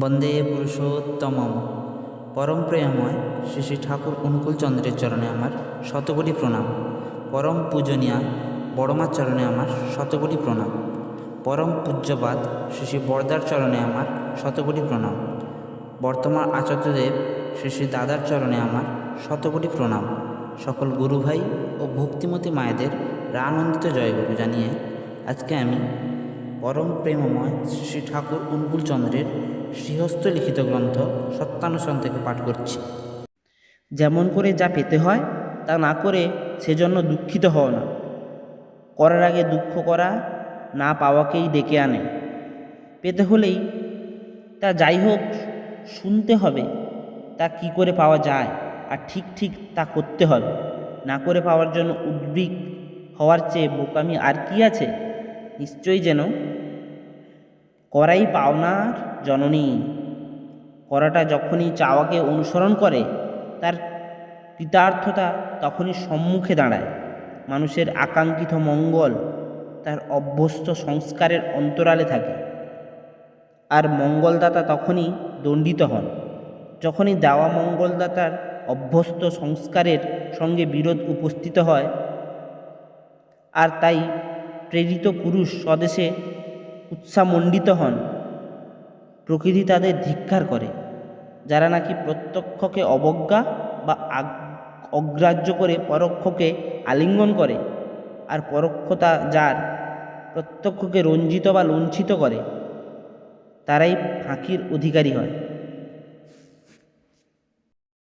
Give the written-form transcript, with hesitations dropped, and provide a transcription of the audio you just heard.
বন্দে পুরুষোত্তমম পরম প্রেমময় শ্রী শ্রী ঠাকুর অনুকূলচন্দ্রের চরণে আমার শতকোটি প্রণাম। পরম পূজনীয়া বড়মার চরণে আমার শতকোটি প্রণাম। পরম পূজ্যপাদ শ্রী শ্রী বরদার চরণে আমার শতকোটি প্রণাম। বর্তমান আচার্যদেব শ্রী শ্রী দাদার চরণে আমার শতকোটি প্রণাম। সকল গুরুভাই ও ভক্তিমতী মায়েদের রানন্দিত জয়গুরু জানিয়ে আজকে আমি পরম প্রেমময় শ্রী ঠাকুর অনুকূলচন্দ্রের শ্রীহস্ত লিখিত গ্রন্থ সত্যানুসরণ থেকে পাঠ করছি। যেমন করে যা পেতে হয় তা না করে সেজন্য দুঃখিত হও না। করার আগে দুঃখ করা না পাওয়াকেই ডেকে আনে। পেতে হলেই তা যাই হোক শুনতে হবে তা কি করে পাওয়া যায়, আর ঠিক ঠিক তা করতে হবে। না করে পাওয়ার জন্য উদ্বিগ হওয়ার চেয়ে বোকামি আর কি আছে? নিশ্চয়ই যেন করাই পাওনার জননী। করাটা যখনই চাওয়াকে অনুসরণ করে তার কৃতার্থতা তখনই সম্মুখে দাঁড়ায়। মানুষের আকাঙ্ক্ষিত মঙ্গল তার অভ্যস্ত সংস্কারের অন্তরালে থাকে, আর মঙ্গলদাতা তখনই দণ্ডিত হন যখনই দেওয়া মঙ্গলদাতার অভ্যস্ত সংস্কারের সঙ্গে বিরোধ উপস্থিত হয়। আর তাই প্রেরিত পুরুষ স্বদেশে উৎসামণ্ডিত হন। প্রকৃতি তাদের ধিক্কার করে, যারা নাকি প্রত্যক্ষকে অবজ্ঞা বা অগ্রাহ্য করে পরোক্ষকে আলিঙ্গন করে, আর পরোক্ষতা যার প্রত্যক্ষকে রঞ্জিত বা লঞ্ছিত করে, তারাই ফাঁকির অধিকারী হয়।